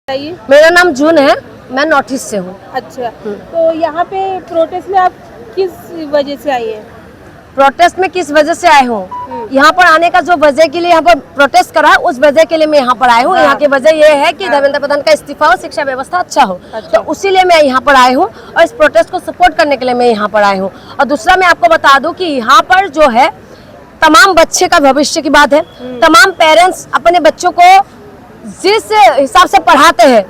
मेरा नाम जून है, मैं नॉर्थ ईस्ट से हूँ। अच्छा, तो यहाँ पे प्रोटेस्ट में आप किस वजह से आई हैं? प्रोटेस्ट में किस वजह से आए हूँ? यहाँ पर आने का जो वजह के लिए यहाँ पर प्रोटेस्ट करा उस वजह के लिए मैं यहाँ पर आई हूँ। यहाँ की वजह ये है कि धर्मेंद्र प्रधान का इस्तीफा हो, शिक्षा व्यवस्था अच्छा हो। तो उसी लिए मैं यहाँ पर आई हूँ और इस प्रोटेस्ट को सपोर्ट करने के लिए मैं यहाँ पर आई हूँ। और दूसरा मैं आपको बता दूँ कि यहाँ पर जो है तमाम बच्चे का भविष्य की बात है। तमाम पेरेंट्स अपने बच्चों को जिस हिसाब से पढ़ाते हैं,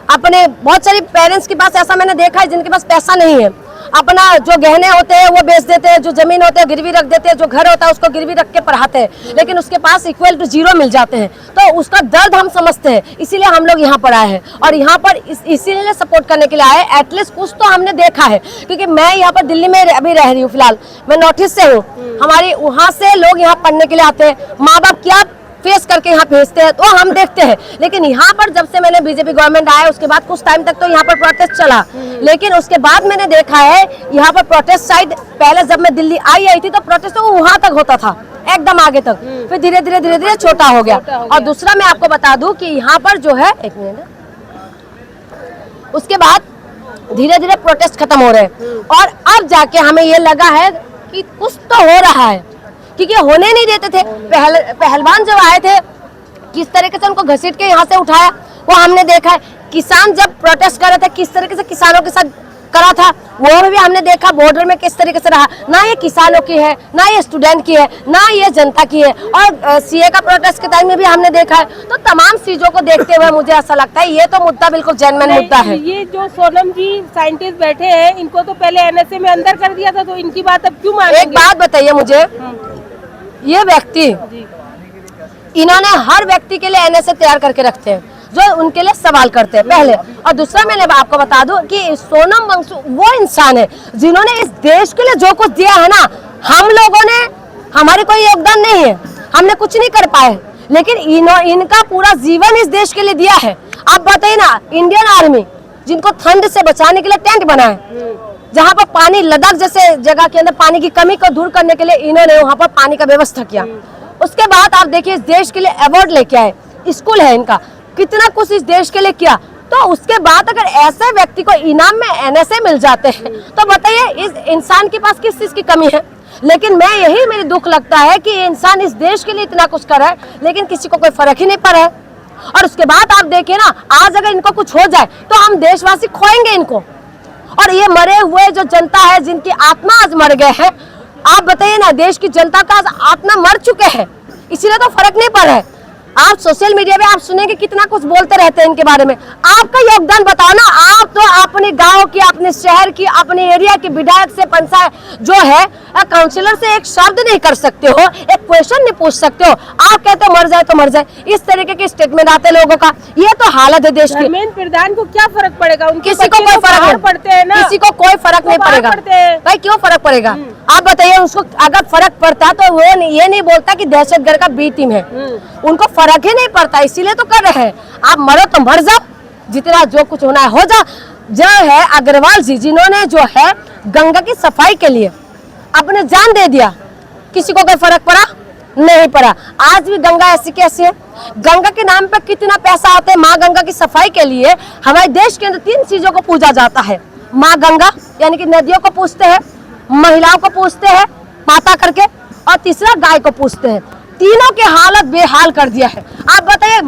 अपने बहुत सारी पेरेंट्स के पास ऐसा मैंने देखा है जिनके पास पैसा नहीं है, अपना जो गहने होते हैं वो बेच देते हैं, जो जमीन होते हैं गिरवी रख देते हैं, जो घर होता है उसको गिरवी रख के पढ़ाते हैं, लेकिन उसके पास इक्वल टू जीरो मिल जाते हैं। तो उसका दर्द हम समझते हैं, इसीलिए हम लोग यहाँ पर आए हैं और यहाँ पर इसीलिए सपोर्ट करने के लिए आए। एटलीस्ट कुछ तो हमने देखा है, क्योंकि मैं यहाँ पर दिल्ली में अभी रह रही हूँ, फिलहाल मैं नॉर्थ ईस्ट से हूँ। हमारी वहाँ से लोग यहाँ पढ़ने के लिए आते हैं, माँ बाप क्या फेस करके यहाँ भेजते हैं तो हम देखते हैं। लेकिन यहाँ पर जब से मैंने बीजेपी गवर्नमेंट आया उसके बाद कुछ टाइम तक तो यहाँ पर प्रोटेस्ट चला, लेकिन उसके बाद मैंने देखा है यहाँ पर प्रोटेस्ट साइड पहले जब मैं दिल्ली आई थी तो प्रोटेस्ट तो वहाँ तक होता था, एकदम आगे तक, फिर धीरे धीरे छोटा हो गया। और दूसरा मैं आपको बता दूं कि यहाँ पर जो है, एक मिनट, उसके बाद धीरे धीरे प्रोटेस्ट खत्म हो रहे हैं और अब जाके हमें ये लगा है कि कुछ तो हो रहा है, क्योंकि होने नहीं देते थे। पहलवान जब आए थे किस तरीके से उनको घसीट के यहाँ से उठाया वो हमने देखा है। किसान जब प्रोटेस्ट कर रहे थे किस तरीके से किसानों के साथ करा था वो भी हमने देखा। बॉर्डर में किस तरीके से रहा, ना ये किसानों की है, ना ये स्टूडेंट की है, ना ये जनता की है। और सीए का प्रोटेस्ट के टाइम में भी हमने देखा है। तो तमाम चीजों को देखते हुए मुझे ऐसा लगता है ये तो मुद्दा बिल्कुल जेन्युइन मुद्दा है। ये जो सोनम जी साइंटिस्ट बैठे हैं इनको तो पहले एनएसए में अंदर कर दिया था, तो इनकी बात अब क्यों मानेंगे? एक बात बताइए मुझे, ये व्यक्ति इन्होंने हर व्यक्ति के लिए एनएसए तैयार करके रखते हैं जो उनके लिए सवाल करते हैं, पहले। और दूसरा मैंने आपको बता दूं कि सोनम वांगचुक वो इंसान है जिन्होंने इस देश के लिए जो कुछ दिया है ना, हम लोगों ने, हमारे कोई योगदान नहीं है, हमने कुछ नहीं कर पाए, लेकिन इनका पूरा जीवन इस देश के लिए दिया है। आप बताइए ना, इंडियन आर्मी जिनको ठंड से बचाने के लिए टेंट बनाए, जहाँ पर पानी, लद्दाख जैसे जगह के अंदर पानी की कमी को दूर करने के लिए इन्होंने वहाँ पर पानी का व्यवस्था किया। उसके बाद आप देखिए इस देश के लिए अवार्ड लेके आए, स्कूल है इनका, कितना कुछ इस देश के लिए किया। तो उसके बाद अगर ऐसे व्यक्ति को इनाम में एनएसए मिल जाते हैं तो बताइए इस इंसान के पास किस चीज की कमी है। लेकिन मैं यही, मेरी दुख लगता है कि ये इंसान इस देश के लिए इतना कुछ कर रहा है लेकिन किसी को कोई फर्क ही नहीं पड़ा है। और उसके बाद आप देखिए ना, आज अगर इनको कुछ हो जाए तो हम देशवासी खोएंगे इनको। और ये मरे हुए जो जनता है जिनकी आत्मा आज मर गए हैं, आप बताइए ना, देश की जनता का आत्मा मर चुके हैं, इसीलिए तो फर्क नहीं पड़ रहा है। आप सोशल मीडिया पे आप सुनेंगे कितना कुछ बोलते रहते हैं इनके बारे में। आपका योगदान बताओ ना, आप तो अपने गांव की, अपने शहर की, अपने एरिया के विधायक से, पंचायत जो है काउंसिलर से एक शब्द नहीं कर सकते हो, एक क्वेश्चन नहीं पूछ सकते हो। आप कहते हो मर जाए तो मर जाए, इस तरीके के स्टेटमेंट आते लोगों का। ये तो हालत है देश की। धर्मेंद्र प्रधान को क्या फर्क पड़ेगा? किसी को कोई फर्क नहीं पड़ते हैं ना, किसी को कोई फर्क नहीं पड़ेगा भाई, क्यों फर्क पड़ेगा? आप बताइए, उसको अगर फर्क पड़ता तो वो ये नहीं बोलता कि दहशतगर्द का बी टीम है। उनको फर्क ही नहीं पड़ता, इसीलिए तो कर रहे हैं। आप मरो तो मर जाओ, जितना जो कुछ होना है हो जाओ। जो है अग्रवाल जी, जिन्होंने जो है गंगा की सफाई के लिए अपने जान दे दिया, किसी को कोई फर्क पड़ा? नहीं पड़ा। आज भी गंगा ऐसी कैसी है? गंगा के नाम पे कितना पैसा आता है। माँ गंगा की सफाई के लिए हमारे देश के अंदर 3 चीजों को पूजा जाता है। माँ गंगा यानी कि नदियों को पूजते हैं, महिलाओं को पूजते हैं माता करके, और तीसरा गाय को पूजते हैं। तीनों की हालत बेहाल कर दिया है। आप बताइए,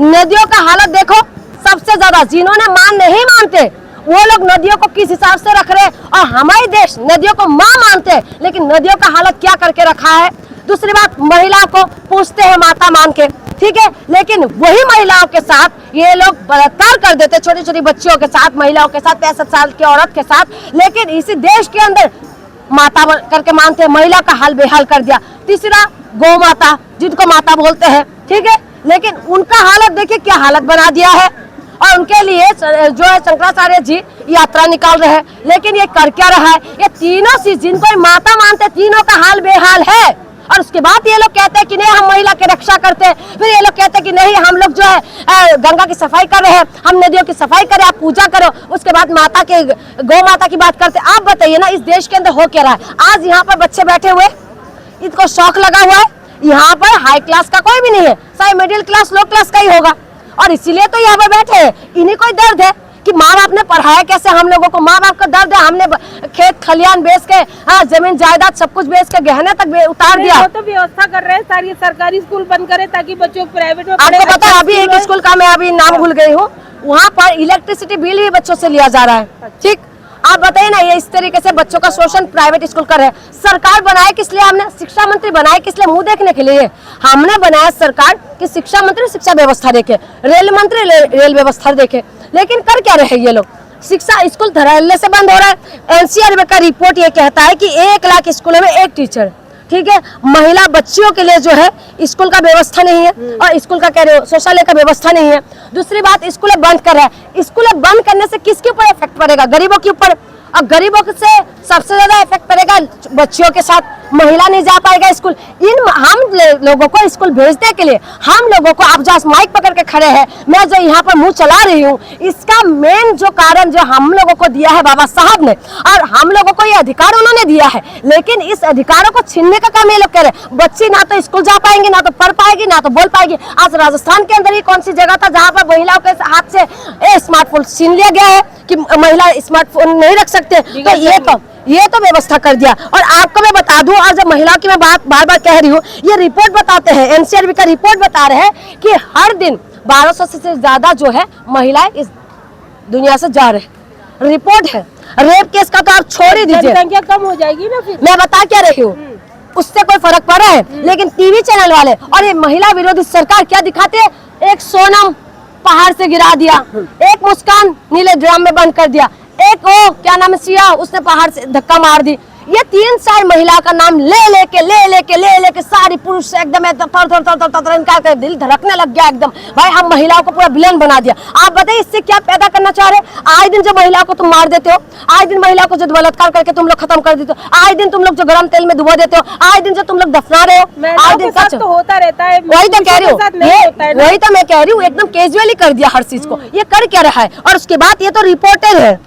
नदियों का हालत देखो, सबसे ज्यादा जिन्होंने मां नहीं मानते वो लोग नदियों को किस हिसाब से रख रहे हैं, और हमारे देश नदियों को मां मानते हैं लेकिन नदियों का हालत क्या करके रखा है। दूसरी बात, महिलाओं को पूछते हैं माता मान के, ठीक है, लेकिन वही महिलाओं के साथ ये लोग बलात्कार कर देते, छोटी छोटी बच्चियों के साथ, महिलाओं के साथ, 65 साल की औरत के साथ। लेकिन इसी देश के अंदर माता करके मानते हैं, महिला का हाल बेहाल कर दिया। तीसरा, गौ माता, जिनको माता बोलते हैं, ठीक है, लेकिन उनका हालत देखिए क्या हालत बना दिया है। और उनके लिए जो है शंकराचार्य जी यात्रा निकाल रहे हैं, लेकिन ये कर क्या रहा है? ये तीनों चीज जिनको माता मानते हैं, तीनों का हाल बेहाल है। और उसके बाद ये लोग कहते हैं कि नहीं हम महिला की रक्षा करते हैं, फिर ये लोग कहते हैं कि नहीं हम लोग जो है गंगा की सफाई कर रहे हैं, हम नदियों की सफाई करें, आप पूजा करो। उसके बाद माता के, गौ माता की बात करते हैं। आप बताइए ना, इस देश के अंदर हो क्या रहा है? आज यहाँ पर बच्चे बैठे हुए, इनको शौक लगा हुआ है। यहाँ पर हाई क्लास का कोई भी नहीं है, चाहे मिडिल क्लास, लो क्लास का ही होगा, और इसीलिए तो यहाँ पर बैठे हैं। इन्हीं को दर्द है कि माँ बाप ने पढ़ाया कैसे हम लोगों को, माँ बाप का दर्द है हमने खेत खलियान बेच के, हाँ जमीन जायदाद सब कुछ बेच के गहने तक उतार दिया। वो तो व्यवस्था कर रहे हैं सारी सरकारी स्कूल बंद करे ताकि बच्चों प्राइवेट में आपको पता है अभी एक स्कूल का मैं अभी नाम भूल गई हूँ, वहाँ पर इलेक्ट्रिसिटी बिल भी बच्चों से लिया जा रहा है। ठीक, आप बताइए ना, ये इस तरीके से बच्चों का शोषण प्राइवेट स्कूल कर रहे हैं। सरकार बनाए किस लिए हमने, शिक्षा मंत्री बनाए किस लिए, मुंह देखने के लिए हमने बनाया सरकार कि शिक्षा मंत्री शिक्षा व्यवस्था देखे, रेल मंत्री रेल व्यवस्था देखे, लेकिन कर क्या रहे ये लोग, शिक्षा स्कूल धड़ल्ले से बंद हो रहा है। एनसीआर का रिपोर्ट ये कहता है कि 1 लाख स्कूलों में 1 टीचर, ठीक है, महिला बच्चियों के लिए जो है स्कूल का व्यवस्था नहीं है, और स्कूल का कह रहे हो शौचालय का व्यवस्था नहीं है। दूसरी बात, स्कूल बंद कर रहा है, स्कूल बंद करने से किसके ऊपर इफेक्ट पड़ेगा, गरीबों के ऊपर, और गरीबों से सबसे ज्यादा इफेक्ट पड़ेगा बच्चियों के साथ, महिला नहीं जा पाएगा स्कूल। हम लोगों को स्कूल भेजने के लिए हम लोगों को, आप जहाँ माइक पकड़ के खड़े हैं, मैं जो यहाँ पर मुंह चला रही हूँ, इसका मेन जो कारण जो हम लोगों को दिया है बाबा साहब ने, और हम लोगों को ये अधिकार उन्होंने दिया है, लेकिन इस अधिकारों को छीनने का काम ये लोग कर रहे हैं। बच्ची ना तो स्कूल जा पाएंगे, ना तो पढ़ पाएगी, ना तो बोल पाएगी। आज राजस्थान के अंदर ही कौन सी जगह था जहाँ पर महिलाओं के हाथ से स्मार्टफोन छीन लिया गया है कि महिला स्मार्टफोन नहीं रख सकते, तो ये तो व्यवस्था कर दिया। और आपको मैं बता दूं, और जब महिलाओं की मैं बात बार बार कह रही हूँ, ये रिपोर्ट बताते हैं, एनसीआरबी का रिपोर्ट बता रहे हैं कि हर दिन 1200 से ज्यादा जो है महिलाएं इस दुनिया से जा रहे हैं। रिपोर्ट है। रेप केस का तो आप छोड़ ही दीजिए, जनसंख्या कम हो जाएगी ना फिर। मैं बता क्या रही हूँ, उससे कोई फर्क पड़ा है, लेकिन टीवी चैनल वाले और ये महिला विरोधी सरकार क्या दिखाते हैं, एक सोनम पहाड़ से गिरा दिया, एक मुस्कान नीले ड्राम में बंद कर दिया, एक वो क्या नाम है सिया, उसने पहाड़ से धक्का मार दी। ये 3-4 महिला का नाम ले लेके सारी पुरुष से एकदम इनका दिल धड़कने लग गया एकदम। भाई हम महिलाओं को पूरा विलेन बना दिया। आप बताइए इससे क्या पैदा करना चाह रहे हैं? आए दिन जो महिलाओं को तुम मार देते हो, आए दिन महिलाओं को जो बलत्कार करके तुम लोग खत्म कर देते हो, आए दिन तुम लोग जो गरम तेल में डुबो देते हो, आए दिन जो तुम लोग दफना रहे हो, आए दिन सच तो होता रहता है। वही तो कह रही हूँ, वही तो मैं कह रही हूँ, एकदम कैजुअली कर दिया हर चीज को। ये कर क्या रहा है? और उसके बाद ये तो रिपोर्टेड है,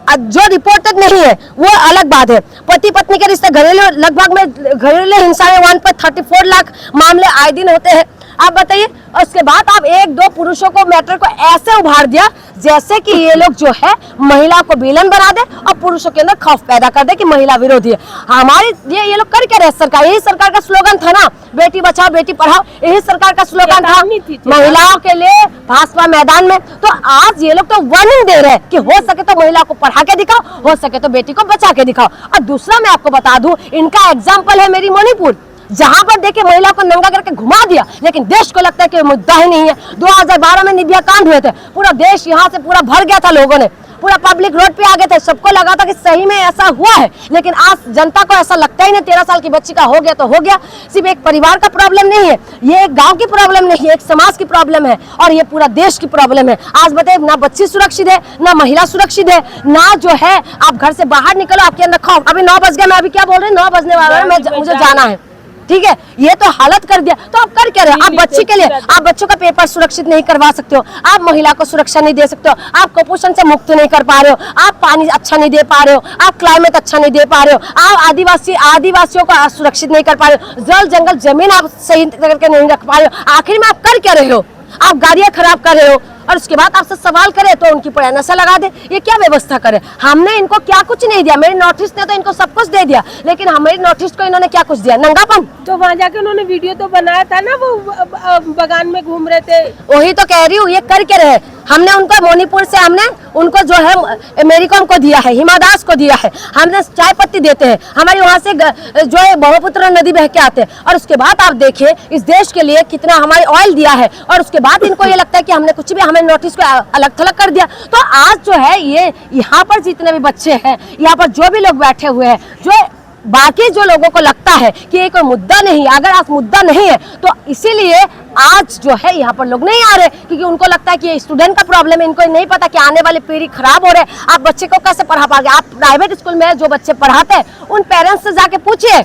जो रिपोर्टेड नहीं है वो अलग बात है। पति पत्नी के रिश्ते घरेलू लगभग में घरेलू हिंसा में 1.34 लाख मामले आए दिन होते हैं। आप बताइए, उसके बाद आप 1-2 पुरुषों को मैटर को ऐसे उभार दिया जैसे कि ये लोग जो है महिला को विलन बना दे और पुरुषों के अंदर खौफ पैदा कर दे कि महिला विरोधी है। हमारी ये लोग कर क्या रहे? सरकार, यही सरकार का स्लोगन था ना, बेटी बचाओ बेटी पढ़ाओ, यही सरकार का स्लोगन था महिलाओं के लिए भाजपा मैदान में। तो आज ये लोग तो वार्निंग दे रहे हैं कि हो सके तो महिला को पढ़ा के दिखाओ, हो सके तो बेटी को बचा के दिखाओ। और दूसरा मैं आपको बता दूं, इनका एग्जाम्पल है मेरी मणिपुर, जहां पर देखे महिला को नंगा करके घुमा दिया, लेकिन देश को लगता है कि मुद्दा ही नहीं है। 2012 में निर्भया कांड हुए थे, पूरा देश यहाँ से पूरा भर गया था, लोगों ने पूरा पब्लिक रोड पे आ गए थे, सबको लगा था कि सही में ऐसा हुआ है, लेकिन आज जनता को ऐसा लगता ही नहीं। 13 साल की बच्ची का हो गया तो हो गया। सिर्फ एक परिवार का प्रॉब्लम नहीं है, ये एक गांव की प्रॉब्लम नहीं है, एक समाज की प्रॉब्लम है, और ये पूरा देश की प्रॉब्लम है। आज बताइए, ना बच्ची सुरक्षित है, ना महिला सुरक्षित है, ना जो है आप घर से बाहर निकलो आपके अंदर खौफ। अभी 9 बज गए, मैं अभी क्या बोल रही हूँ, 9 बजने वाला है, मुझे जाना है, ठीक है। ये तो हालत कर दिया, तो आप कर क्या रहे हो? आप बच्ची के लिए, आप बच्चों का पेपर सुरक्षित नहीं करवा सकते हो, आप महिला को सुरक्षा नहीं दे सकते हो, आप कुपोषण से मुक्त नहीं कर पा रहे हो, आप पानी अच्छा नहीं दे पा रहे हो, आप क्लाइमेट अच्छा नहीं दे पा रहे हो, आप आदिवासियों को सुरक्षित नहीं कर पा रहे हो, जल जंगल जमीन आप सही करके नहीं रख पा रहे हो। आखिर में आप कर क्या रहे हो? आप गाड़ियां खराब कर रहे हो, और उसके बाद आपसे सवाल करे तो उनकी पर नशा लगा दे। ये क्या व्यवस्था करे? हमने इनको क्या कुछ नहीं दिया, मेरी नोटिस ने तो इनको सब कुछ दे दिया, लेकिन हमारी नोटिस को इन्होंने क्या कुछ दिया? नंगापन। तो वहाँ जाके उन्होंने वीडियो तो बनाया था ना, वो बगान में घूम रहे थे। वही तो कह रही हूँ, ये कर के रहे। हमने उनको मणिपुर से हमने उनको जो है मेरिकॉम को दिया है, हिमा दास को दिया है, हमने चाय पत्ती देते हैं, हमारी वहाँ से जो है ब्रह्मपुत्र नदी बह के आते हैं, और उसके बाद आप देखिए इस देश के लिए कितना हमारे ऑयल दिया है, और उसके बाद इनको ये लगता है कि हमने कुछ भी, हमें नोटिस को अलग थलग कर दिया। तो आज जो है ये यहाँ पर जितने भी बच्चे हैं, यहाँ पर जो भी लोग बैठे हुए हैं, जो बाकी जो लोगों को लगता है कि ये कोई मुद्दा नहीं, अगर आज मुद्दा नहीं है तो इसीलिए आज जो है यहाँ पर लोग नहीं आ रहे, क्योंकि उनको लगता है कि ये स्टूडेंट का प्रॉब्लम है, इनको नहीं पता कि आने वाली पीढ़ी खराब हो रहे है। आप बच्चे को कैसे पढ़ा पाओगे? आप प्राइवेट स्कूल में जो बच्चे पढ़ाते हैं उन पेरेंट्स से जाके पूछिए,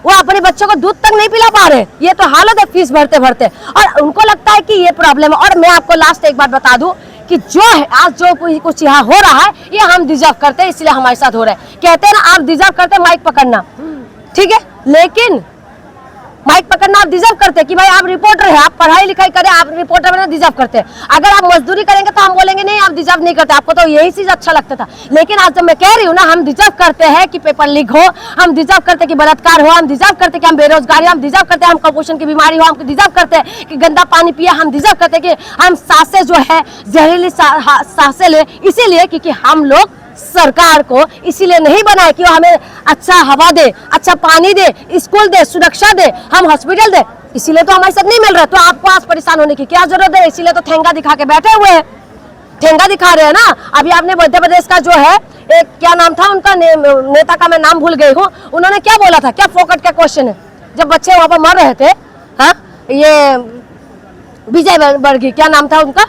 वो अपने बच्चों को दूध तक नहीं पिला पा रहे। ये तो हालत है फीस भरते भरते, और उनको लगता है कि ये प्रॉब्लम है। और मैं आपको लास्ट एक बात बता दूं कि जो है आज जो कुछ यहाँ हो रहा है, ये हम डिजर्व करते हैं, इसलिए हमारे साथ हो रहा है। कहते हैं ना, आप डिजर्व करते हैं माइक पकड़ना, ठीक है, लेकिन माइक पकड़ना आप डिजर्व करते हैं कि भाई आप रिपोर्टर है, आप पढ़ाई लिखाई करें, आप रिपोर्टर बनना डिजर्व करते हैं। अगर आप मजदूरी करेंगे तो हम बोलेंगे नहीं आप डिजर्व नहीं करते, आपको तो यही चीज अच्छा लगता था। लेकिन आज जब मैं कह रही हूँ ना, हम डिजर्व करते हैं कि पेपर लीक हो, हम डिजर्व करते हैं कि बलात्कार हो, हम डिजर्व करते हैं कि हम बेरोजगारी हो, हम डिजर्व करते हैं हम कुपोषण की बीमारी हो, हम डिजर्व करते हैं कि गंदा पानी पिए, हम डिजर्व करते हैं कि हम सांसें जो है जहरीली सांसें ले, इसीलिए क्योंकि हम लोग सरकार को इसीलिए नहीं बनाए कि वो हमें अच्छा हवा दे, अच्छा पानी दे, स्कूल दे, सुरक्षा दे, हम हॉस्पिटल दे, इसीलिए तो हमारे साथ नहीं मिल रहा। तो आपको आज परेशान होने की क्या जरूरत है? इसीलिए तो ठेंगा दिखा के बैठे हुए हैं, ठेंगा दिखा रहे हैं ना। अभी आपने मध्य प्रदेश का जो है एक क्या नाम था उनका नेता का मैं नाम भूल गई हूँ, उन्होंने क्या बोला था, क्या फोकट का क्वेश्चन है, जब बच्चे वहां पर मर रहे थे, हाँ ये विजय वर्गीय क्या नाम था उनका,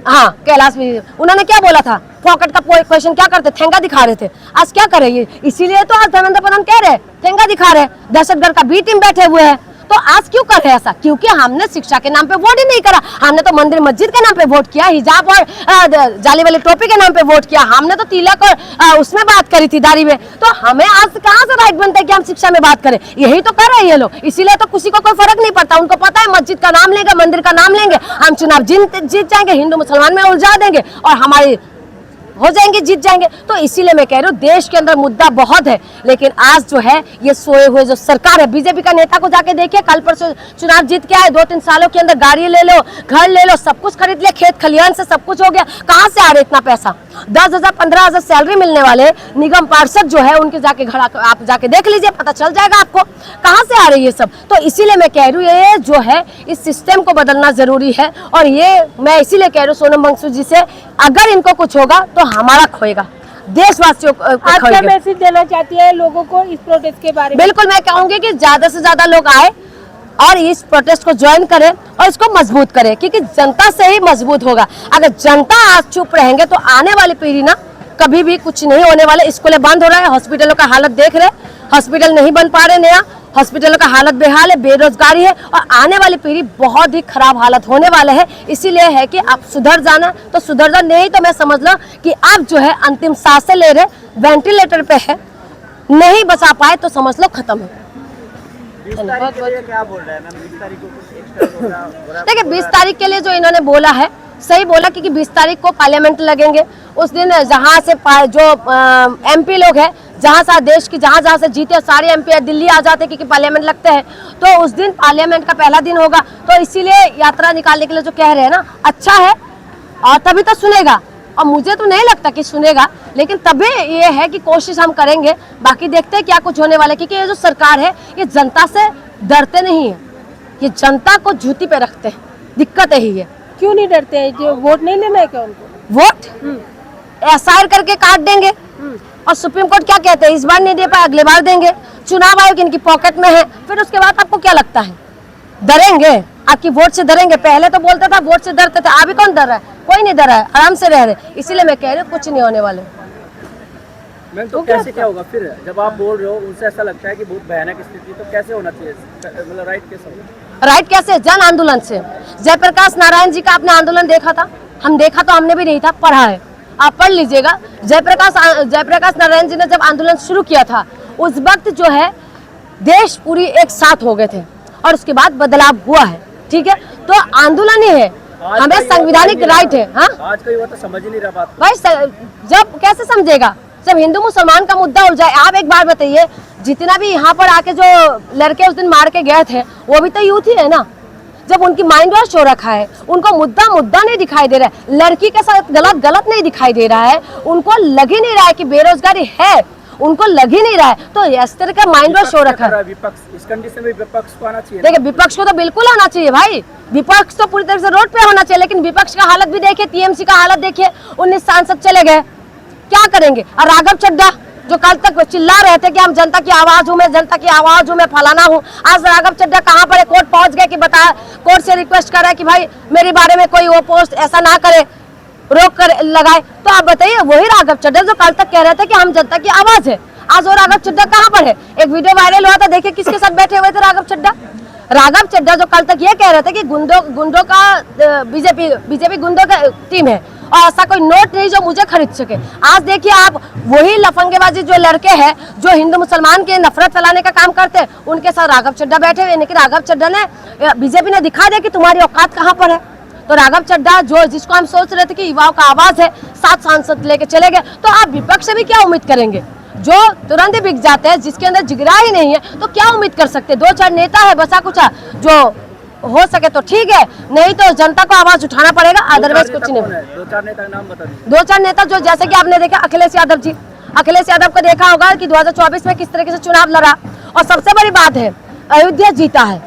हाँ कैलाश विजय, उन्होंने क्या बोला था, पॉकेट का क्वेश्चन क्या करते, ठेंगा दिखा रहे थे। आज क्या करे ये, इसीलिए तो आज धर्मेंद्र प्रधान कह रहे ठेंगा दिखा रहे, दहशतगर्द का बी टीम बैठे हुए हैं। तो आज क्यों कर रहे हैं ऐसा? क्योंकि हमने शिक्षा के नाम पे वोट ही नहीं करा, हमने तो मंदिर मस्जिद के नाम पे वोट किया, हिजाब और जाली वाली टोपी के नाम पे वोट किया, हमने तो तिलक और उसमें बात करी थी दाढ़ी में। तो हमें आज कहाँ से राइट बनता है कि हम शिक्षा में बात करें? यही तो कर रहे हैं ये लोग, इसीलिए तो किसी को कोई फर्क नहीं पड़ता। उनको पता है मस्जिद का नाम लेंगे, मंदिर का नाम लेंगे, हम चुनाव जीत जाएंगे, हिंदू मुसलमान में उलझा देंगे और हमारी हो जाएंगे, जीत जाएंगे। तो इसीलिए मैं कह रही हूँ देश के अंदर मुद्दा बहुत है, लेकिन आज जो है ये सोए हुए जो सरकार है, बीजेपी का नेता को जाके देखिए, कल परसों चुनाव जीत के आए, 2-3 सालों के अंदर गाड़ी ले लो, घर ले लो, सब कुछ खरीद लिया, खेत खलिहान से सब कुछ हो गया। कहाँ से आ रहे इतना पैसा? 10,000 15,000 सैलरी मिलने वाले निगम पार्षद जो है उनके जाके घर आप जाके देख लीजिए, पता चल जाएगा आपको कहाँ से आ रही है ये सब। तो इसीलिए मैं कह रही हूँ ये जो है इस सिस्टम को बदलना जरूरी है। और ये मैं इसीलिए कह रही हूँ सोनम वांगचुक जी से, अगर इनको कुछ होगा तो हमारा खोएगा, देशवासियों को आप क्या मैसेज देना चाहती है लोगों को इस प्रोटेस्ट के बारे में? बिल्कुल मैं कहूंगी कि ज्यादा से ज्यादा लोग आए और इस प्रोटेस्ट को ज्वाइन करें और इसको मजबूत करें, क्योंकि जनता से ही मजबूत होगा। अगर जनता आज चुप रहेंगे तो आने वाली पीढ़ी ना कभी भी कुछ नहीं होने वाला। स्कूलें बंद हो रहा है, हॉस्पिटलों का हालत देख रहे, हॉस्पिटल नहीं बन पा रहे, नया हॉस्पिटलों का हालत बेहाल है, बेरोजगारी है और आने वाली पीढ़ी बहुत ही खराब हालत होने वाले है। इसीलिए है कि आप सुधर जाना तो सुधर जाना, नहीं तो मैं समझ लो कि आप जो है अंतिम सांसें ले रहे, वेंटिलेटर पे है, नहीं बचा पाए तो समझ लो खत्म है। क्या बोल रहा है मैम? 20 तारीख को कुछ एक्स्ट्रा देखिए 20 तारीख के लिए जो इन्होंने बोला है सही बोला, क्योंकि 20 तारीख को पार्लियामेंट लगेंगे। उस दिन जहां से जो एमपी लोग हैं, जहां से देश की जहां से जीते सारे एमपी दिल्ली आ जाते क्योंकि पार्लियामेंट लगते हैं, तो उस दिन पार्लियामेंट का पहला दिन होगा। तो इसीलिए यात्रा निकालने के लिए जो कह रहे हैं ना, अच्छा है और तभी तो सुनेगा। और मुझे तो नहीं लगता कि सुनेगा, लेकिन तभी ये है कि कोशिश हम करेंगे। बाकी देखते हैं क्या कुछ होने वाला है, क्योंकि ये जो सरकार है ये जनता से डरते नहीं है, ये जनता को झूठी पे रखते हैं। दिक्कत यही है। क्यों नहीं डरते हैं? जो वोट नहीं लेना है क्या उनको? वोट एसआर करके काट देंगे और सुप्रीम कोर्ट क्या कहते हैं, इस बार नहीं दे पाए अगले बार देंगे। चुनाव आयोग इनकी पॉकेट में है, फिर उसके बाद आपको क्या लगता है डरेंगे? आपकी वोट से डरेंगे? पहले तो बोलता था वोट से डरते थे, अभी कौन डर रहा है? कोई नहीं डर रहा है, आराम से रह रहे। इसीलिए मैं कह रही हूँ कुछ नहीं होने वाले। मैम तो कैसे क्या होगा फिर? जब आप बोल रहे हो उनसे ऐसा लगता है कि बहुत भयानक स्थिति, तो कैसे होना चाहिए? मतलब राइट कैसे होगा? राइट कैसे? जन आंदोलन से। जयप्रकाश नारायण जी का आपने आंदोलन देखा था? हम देखा तो हमने भी नहीं था, पढ़ा है, आप पढ़ लीजिएगा। जयप्रकाश नारायण जी ने जब आंदोलन शुरू किया था उस वक्त जो है देश पूरी एक साथ हो गए थे और उसके बाद बदलाव हुआ है। ठीक है, तो आंदोलन ही है, हमें संवैधानिक राइट है। हाँ आज का युवा तो समझ ही नहीं रहा बात भाई, जब कैसे समझेगा जब हिंदू मुसलमान का मुद्दा उलझा है। आप एक बार बताइए, जितना भी यहाँ पर आके जो लड़के उस दिन मार के गए थे वो भी तो यूथ ही है ना। जब उनकी माइंड वॉश हो रखा है, उनको मुद्दा नहीं दिखाई दे रहा है, लड़की के साथ गलत नहीं दिखाई दे रहा है, उनको लग ही नहीं रहा है कि बेरोजगारी है, उनको लग ही नहीं रहा है। तो इस तरह का माइंड वॉश हो रखा है। विपक्ष इस कंडीशन में विपक्ष को आना चाहिए। देखिए विपक्ष को तो बिल्कुल आना चाहिए भाई, विपक्ष तो पूरी तरह से रोड पे होना चाहिए। लेकिन विपक्ष का हालत भी देखिए, टीएमसी का हालत देखिए, 19 सांसद चले गए, क्या करेंगे? और राघव चड्ढा जो कल तक चिल्ला रहे थे कि हम जनता की आवाज हूँ, मैं जनता की आवाज हूँ, मैं फलाना हूँ, आज राघव चड्ढा कहाँ पर है? कोर्ट पहुंच गए कि बता, कोर्ट से रिक्वेस्ट कर रहा है कि भाई मेरे बारे में कोई वो पोस्ट ऐसा ना करे, रोक कर लगाए। तो आप बताइए, वही राघव चड्ढा जो कल तक कह रहे थे कि हम जनता की आवाज है, आज वो राघव चड्ढा कहाँ पर है? एक वीडियो वायरल हुआ था, देखिए किसके साथ बैठे हुए थे राघव चड्ढा। राघव चड्ढा जो कल तक ये कह रहे थे कि गुंडों का बीजेपी गुंडों का टीम है, और ऐसा कोई नोट नहीं जो मुझे खरीद सके। आज देखिए आप, वही लफंगेबाजी जो लड़के हैं जो हिंदू मुसलमान के नफरत फैलाने का काम करते हैं, उनके साथ राघव चड्ढा बैठे हुए। लेकिन राघव चड्ढा ने, बीजेपी ने दिखा दिया कि तुम्हारी औकात कहाँ पर है। तो राघव चड्ढा जो जिसको हम सोच रहे थे कि युवाओं का आवाज है, 7 सांसद लेके चले गए। तो आप विपक्ष से भी क्या उम्मीद करेंगे, जो तुरंत ही बिक जाते हैं, जिसके अंदर जिगरा ही नहीं है, तो क्या उम्मीद कर सकते हैं। 2-4 नेता है बसा कुचा, जो हो सके तो ठीक है, नहीं तो जनता को आवाज उठाना पड़ेगा, अदरवाइज कुछ नहीं। 2-4 नेता का नाम बता दीजिए। 2-4 नेता जो, जैसे कि आपने देखा अखिलेश यादव जी, अखिलेश यादव को देखा होगा कि 2024 में किस तरीके से चुनाव लड़ा। और सबसे बड़ी बात है, अयोध्या जीता है,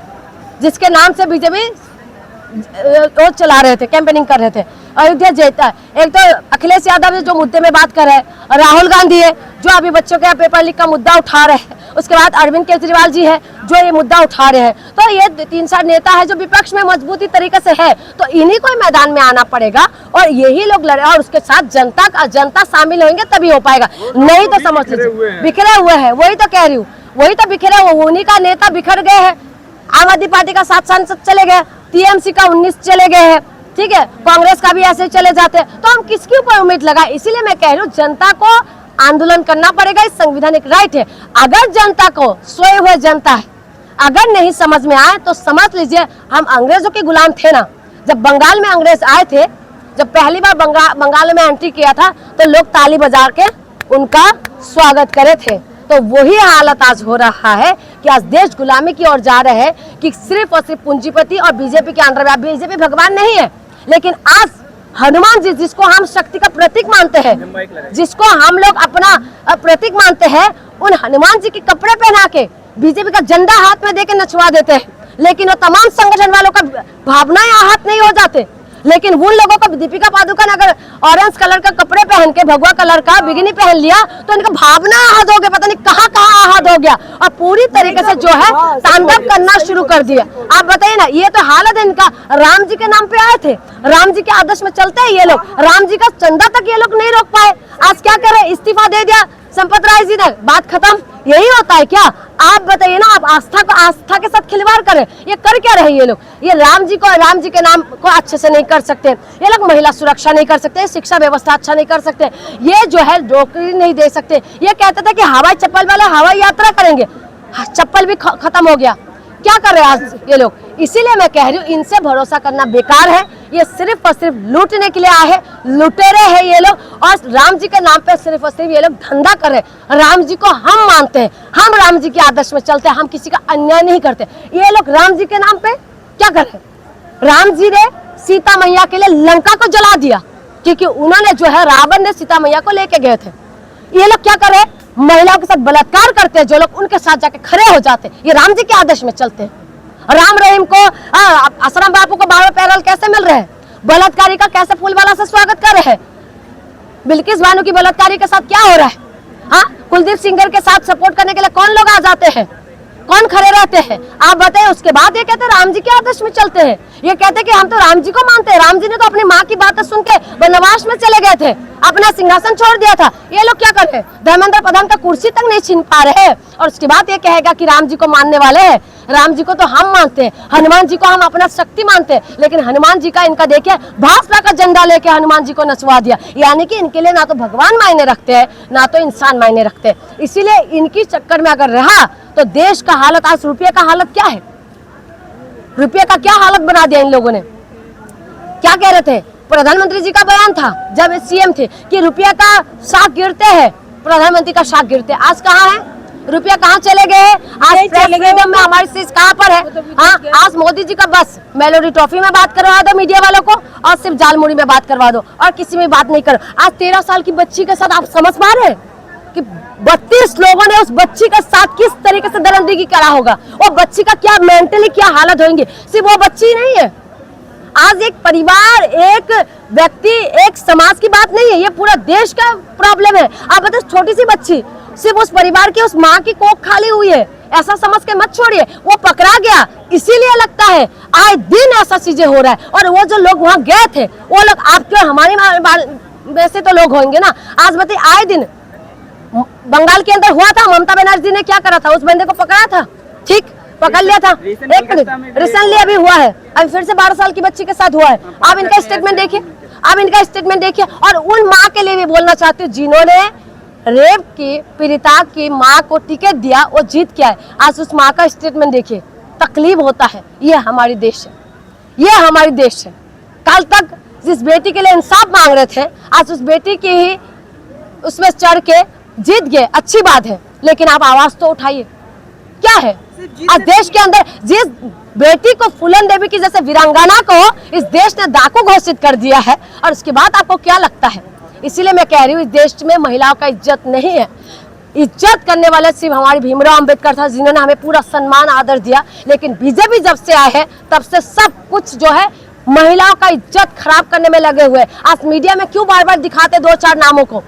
जिसके नाम से बीजेपी वो चला रहे थे, कैंपेनिंग कर रहे थे। अयोध्या जीता है। एक तो अखिलेश यादव है जो मुद्दे में बात कर रहे हैं, राहुल गांधी है जो अभी बच्चों के पेपर लीक का मुद्दा उठा रहे हैं, उसके बाद अरविंद केजरीवाल जी है जो ये मुद्दा उठा रहे हैं। तो ये 3-4 नेता है जो विपक्ष में मजबूती तरीके से है, तो इन्हीं को मैदान में आना पड़ेगा और यही लोग लड़े, और उसके साथ जनता शामिल होंगे तभी हो पाएगा। नहीं तो समझ लीजिए बिखरे हुए हैं, वही तो कह रही हूँ, वही तो बिखरे हुए, उन्हीं का नेता बिखर गए हैं। आम आदमी पार्टी का 7 सांसद चले गए, टीएमसी का 19 चले गए हैं, ठीक है, कांग्रेस का भी ऐसे चले जाते हैं। तो हम किसके ऊपर उम्मीद लगाए। इसीलिए मैं कह रही हूँ, जनता को आंदोलन करना पड़ेगा, इस संवैधानिक राइट है। अगर जनता को, सोए हुए जनता है, अगर नहीं समझ में आए तो समझ लीजिए हम अंग्रेजों के गुलाम थे ना। जब बंगाल में अंग्रेज आए थे, जब पहली बार बंगाल में एंट्री किया था, तो लोग ताली बजा के उनका स्वागत करे थे। तो वही हालत आज हो रहा है कि आज देश गुलामी की ओर जा रहे हैं, कि सिर्फ और सिर्फ पूंजीपति और बीजेपी के अंडर में। बीजेपी भगवान नहीं है, लेकिन आज हनुमान जी, जिसको हम शक्ति का प्रतीक मानते हैं, जिसको हम लोग अपना प्रतीक मानते हैं, उन हनुमान जी के कपड़े पहना के बीजेपी का झंडा हाथ में देके नचवा देते हैं। लेकिन वो तमाम संगठन वालों का भावनाएं आहत नहीं हो जाते। लेकिन उन लोगों को, दीपिका पादुकोण अगर ऑरेंज कलर का कपड़े पहन के, भगवा कलर का बिगिनी पहन लिया, तो इनका भावना आहत हो गया, पता नहीं कहाँ आहत हो गया, और पूरी तरीके से जो है तांडव करना शुरू कर दिया। आप बताइए ना, ये तो हालत है इनका। राम जी के नाम पे आए थे, राम जी के आदर्श में चलते हैं ये लोग, राम जी का चंदा तक ये लोग नहीं रोक पाए। आज क्या करे, इस्तीफा दे दिया संपत राय जी ने, बात खत्म। यही होता है क्या? आप बताइए ना, आप आस्था के साथ खिलवाड़ करें, ये कर क्या रहे ये लोग। ये राम जी के नाम को अच्छे से नहीं कर सकते, ये लोग महिला सुरक्षा नहीं कर सकते, शिक्षा व्यवस्था अच्छा नहीं कर सकते, ये जो है नौकरी नहीं दे सकते। ये कहते थे कि हवाई चप्पल वाले हवाई यात्रा करेंगे, चप्पल भी खत्म हो गया। क्या कर रहे हैं आज ये लोग। इसीलिए मैं कह रही हूँ, इनसे भरोसा करना बेकार है। ये सिर्फ और सिर्फ लूटने के लिए आए हैं, लुटेरे हैं ये लोग, और राम जी के नाम पे सिर्फ और सिर्फ ये लोग धंधा कर रहे हैं। राम जी को हम मानते हैं, हम राम जी के आदर्श में चलते हैं, हम किसी का अन्याय नहीं करते। ये लोग राम जी के नाम पे क्या कर रहे हैं। राम जी ने सीता मैया के लिए लंका को जला दिया, क्योंकि उन्होंने जो है, रावण ने सीता मैया को लेके गए थे। ये लोग क्या कर रहे हैं, महिलाओं के साथ बलात्कार करते हैं, जो लोग उनके साथ जाके खड़े हो जाते हैं। ये राम जी के आदर्श में चलते हैं। राम रहीम को, आसाराम बापू को 12 पैरल कैसे मिल रहे हैं, बलात्कारी का कैसे फूलवाला से स्वागत कर रहे हैं, बिल्किस बानो की बलात्कारी के साथ क्या हो रहा है। हाँ, कुलदीप सिंगर के साथ सपोर्ट करने के लिए कौन लोग आ जाते हैं, कौन खड़े रहते हैं, आप बताइए। उसके बाद ये कहते हैं राम जी के आदर्श में चलते हैं, ये कहते हैं कि हम तो राम जी को मानते हैं। राम जी ने तो अपनी माँ की बातें सुन के वनवास में चले गए थे, अपना सिंहासन छोड़ दिया था। ये लोग क्या कर रहे हैं, धर्मेंद्र प्रधान का कुर्सी तक नहीं छीन पा रहे हैं, और उसके बाद ये कहेगा कि राम जी को मानने वाले हैं। राम जी को तो हम मानते हैं, हनुमान जी को हम अपना शक्ति मानते हैं, लेकिन हनुमान जी का, इनका देखिए, भाजपा का झंडा लेके हनुमान जी को नचवा दिया। यानी कि इनके लिए ना तो भगवान मायने रखते हैं, ना तो इंसान मायने रखते हैं। इसीलिए इनकी चक्कर में अगर रहा तो देश का हालत, आज रुपये का हालत क्या है, रुपये का क्या हालत बना दिया इन लोगों ने। क्या कह रहे थे, प्रधानमंत्री जी का बयान था जब सीएम थे कि रुपया का शाख गिरते हैं, प्रधानमंत्री का शाख गिरते हैं। आज कहाँ है रुपया, कहाँ चले गए? आज प्रेस फ्रीडम में हमारी चीज कहाँ पर है। हाँ, आज मोदी जी का बस मेलोडी ट्रॉफी में बात करवा दो मीडिया वालों को, और सिर्फ जालमुड़ी में बात करवा दो, और किसी में बात नहीं करो। आज 13 साल की बच्ची के साथ आप समझ पा रहे हैं कि 32 लोगों ने उस बच्ची के साथ किस तरीके से दरिंदगी करा होगा। वो बच्ची का क्या मेंटली क्या हालत होंगे। सिर्फ वो बच्ची नहीं है, आज एक परिवार, एक व्यक्ति, एक समाज की बात नहीं है, ये पूरा देश का प्रॉब्लम है। आप बताओ, छोटी सी बच्ची, सिर्फ उस परिवार की, उस माँ की कोख खाली हुई है, ऐसा समझ के मत छोड़िए। वो पकड़ा गया, इसीलिए लगता है आए दिन ऐसा चीजें हो रहा है। और वो जो लोग वहाँ गए थे, वो लोग आपके और हमारे वैसे तो लोग होंगे ना। आज बताइए, आए दिन बंगाल के अंदर हुआ था, ममता बनर्जी ने क्या करा था, उस बंदे को पकड़ा था, ठीक, पकड़ लिया था। एक रिसेंटली अभी हुआ है, अभी फिर से 12 साल की बच्ची के साथ हुआ है। आप इनका स्टेटमेंट देखिए, आप इनका स्टेटमेंट देखिए। और उन माँ के लिए भी बोलना चाहती हूँ जिन्होंने रेप की पीड़िता की माँ को टिकट दिया, वो जीत क्या है। आज उस माँ का स्टेटमेंट देखिए, तकलीफ होता है। ये हमारी देश है, ये हमारी देश है। कल तक जिस बेटी के लिए इंसाफ मांग रहे थे, आज उस बेटी की ही उसमें चढ़ के जीत गए, अच्छी बात है, लेकिन आप आवाज तो उठाइए। क्या है आज देश के अंदर जिस बेटी को फूलन देवी की जैसे वीरांगना को इस देश ने डाकू घोषित कर दिया है, और उसके बाद आपको क्या लगता है। इसीलिए मैं कह रही हूँ इस देश में महिलाओं का इज्जत नहीं है। इज्जत करने वाले सिर्फ हमारे भीमराव अंबेडकर था, जिन्होंने हमें पूरा सम्मान आदर दिया। लेकिन बीजेपी जब से आए हैं तब से सब कुछ जो है महिलाओं का इज्जत खराब करने में लगे हुए। आज मीडिया में क्यों बार बार दिखाते 2-4 नामों को।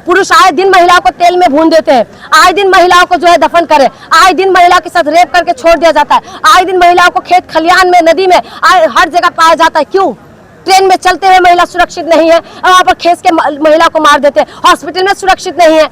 पुरुष आए दिन महिलाओं को तेल में भून देते हैं, आए दिन महिलाओं को जो है दफन करे, आए दिन महिला के साथ रेप करके छोड़ दिया जाता है, आए दिन महिलाओं को खेत खलियान में, नदी में, हर जगह पाया जाता है। क्यों? ट्रेन में चलते हुए महिला सुरक्षित नहीं है, वहां पर खेस के महिला को मार देते हैं। हॉस्पिटल में सुरक्षित नहीं है,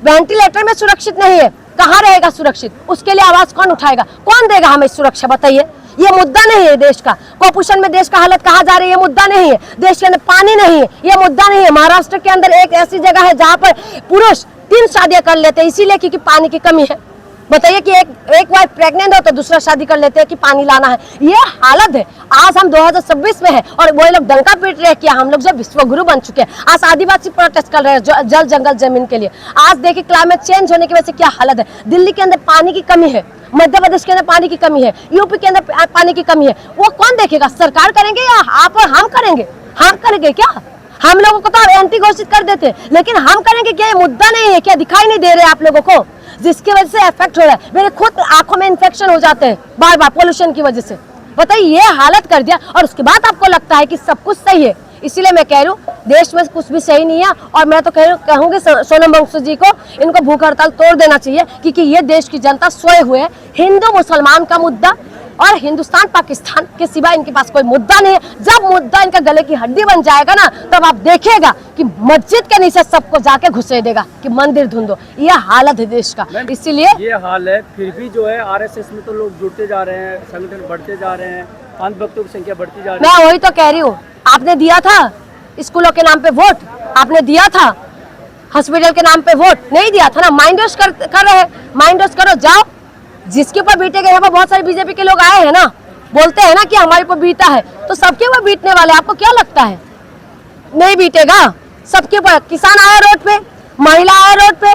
वेंटिलेटर में सुरक्षित नहीं है, कहाँ रहेगा सुरक्षित? उसके लिए आवाज कौन उठाएगा? कौन देगा हमें सुरक्षा? बताइए। ये मुद्दा नहीं है देश का। कुपोषण में देश का हालत कहाँ जा रही है, ये मुद्दा नहीं है। देश के अंदर पानी नहीं है, ये मुद्दा नहीं है। महाराष्ट्र के अंदर एक ऐसी जगह है जहाँ पर पुरुष 3 शादियां कर लेते हैं, इसीलिए क्योंकि पानी की कमी है। बताइए कि एक वाइफ प्रेग्नेंट हो तो दूसरा शादी कर लेते हैं कि पानी लाना है। ये हालत है। आज हम 2026 में है और वो लोग डंका पीट रहे हैं कि हम लोग जब विश्वगुरु बन चुके हैं। आज आदिवासी प्रोटेस्ट कर रहे हैं जल जंगल जमीन के लिए। आज देखिए क्लाइमेट चेंज होने की वजह से क्या हालत है। दिल्ली के अंदर पानी की कमी है, मध्य प्रदेश के अंदर पानी की कमी है, यूपी के अंदर पानी की कमी है। वो कौन देखेगा? सरकार करेंगे या आप और हम करेंगे? हम करेंगे क्या? हम लोगों को तो एंटी घोषित कर देते, लेकिन हम करेंगे क्या? ये मुद्दा नहीं है क्या? दिखाई नहीं दे रहे आप लोगों को, जिसकी वजह से इफेक्ट हो रहा है। मेरे खुद आंखों में इन्फेक्शन हो जाते हैं बार बार पोल्यूशन की वजह से। बताइए, ये हालत कर दिया और उसके बाद आपको लगता है कि सब कुछ सही है। इसीलिए मैं कह रही हूँ देश में कुछ भी सही नहीं है। और मैं तो कहूँगी सोनम वांगचुक जी को इनको भूख हड़ताल तोड़ देना चाहिए, क्योंकि ये देश की जनता सोए हुए है। हिंदू मुसलमान का मुद्दा और हिंदुस्तान पाकिस्तान के सिवा इनके पास कोई मुद्दा नहीं है। जब मुद्दा इनका गले की हड्डी बन जाएगा ना, तब आप देखेगा कि मस्जिद के नीचे सबको जाके घुसे देगा कि मंदिर ढूंढो। ये हालत है देश का। इसीलिए ये हाल है, फिर भी जो है आरएसएस में तो लोग जुड़ते जा रहे हैं, संगठन बढ़ते जा रहे हैं, अंधभक्तों की संख्या बढ़ती जा रही है। मैं वही तो कह रही हूँ। आपने दिया था स्कूलों के नाम पे वोट, आपने दिया था हॉस्पिटल के नाम पे वोट, नहीं दिया था ना। माइंड वॉश कर रहे हैं, माइंड वॉश करो, जाओ जिसके ऊपर बीतेगा। यहाँ पर बहुत सारे बीजेपी के लोग आए हैं ना, बोलते हैं ना कि हमारे ऊपर बीता है, तो सबके ऊपर बीतने वाले। आपको क्या लगता है नहीं बीतेगा? सबके ऊपर। किसान आया रोड पे, महिला आया रोड पे,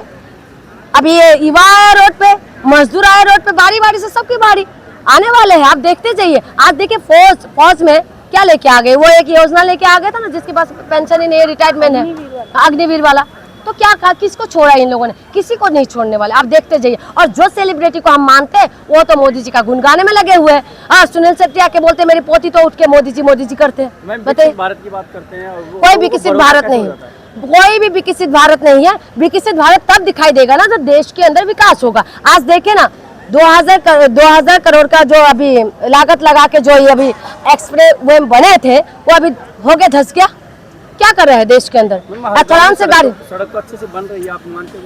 अभी ये युवा आया रोड पे, मजदूर आया रोड पे, बारी बारी से सबकी बारी आने वाले हैं। आप देखते जाइए। आज देखिए फौज में क्या लेके आ गए, वो एक योजना लेके आ गया था ना, जिसके पास पेंशन ही नहीं है, रिटायरमेंट है, अग्निवीर वाला। तो क्या कहा, किसको छोड़ा इन लोगों ने? किसी को नहीं छोड़ने वाले। आप देखते जाइए। और जो सेलिब्रिटी को हम मानते हैं वो तो मोदी जी का गुण गाने में लगे हुए हैं। सुनील शेट्टी आके बोलते मेरी पोती तो उठ के मोदी जी करते हैं। बताइए, भारत की बात करते हैं, कोई विकसित भारत नहीं है, कोई भी विकसित भारत नहीं है। विकसित भारत तब दिखाई देगा ना जब देश के अंदर विकास होगा। आज देखे ना 2000 करोड़ का जो अभी लागत लगा के जो ये अभी एक्सप्रेस वे बने थे, वो अभी हो गए धस गया। क्या कर रहे हैं देश के अंदर? आराम से गाड़ी, सड़क तो अच्छे से बन रही है, आप मानते हो?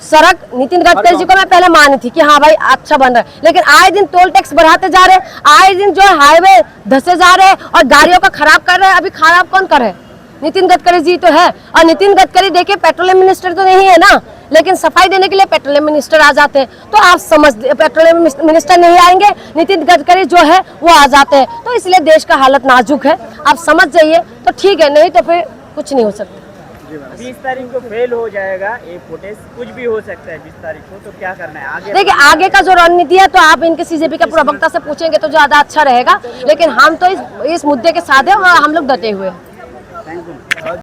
सड़क नितिन गडकरी जी को मैं पहले मानी थी कि हाँ भाई अच्छा बन रहा है, लेकिन आए दिन टोल टैक्स बढ़ाते जा रहे हैं, आए दिन जो हाईवे धसे जा रहे हैं और गाड़ियों का खराब कर रहे हैं। अभी खराब कौन कर रहे हैं? नितिन गडकरी जी तो है। और नितिन गडकरी देखिए पेट्रोलियम मिनिस्टर तो नहीं है ना, लेकिन सफाई देने के लिए पेट्रोलियम मिनिस्टर आ जाते हैं। तो आप समझ, पेट्रोलियम मिनिस्टर नहीं आएंगे, नितिन गडकरी जो है वो आ जाते हैं। तो इसलिए देश का हालत नाजुक है। आप समझ जाइए तो ठीक है, नहीं तो फिर कुछ नहीं हो सकता। 20 तारीख को फेल हो जाएगा ये फुटेज, कुछ भी हो सकता है 20 तारीख को। तो क्या करना है आगे? देखिए आगे का जो रणनीति है तो आप इनके सीजेपी के प्रवक्ता से पूछेंगे तो ज्यादा अच्छा रहेगा, लेकिन हम तो इस मुद्दे के साथ हैं और हम लोग डटे हुए हैं।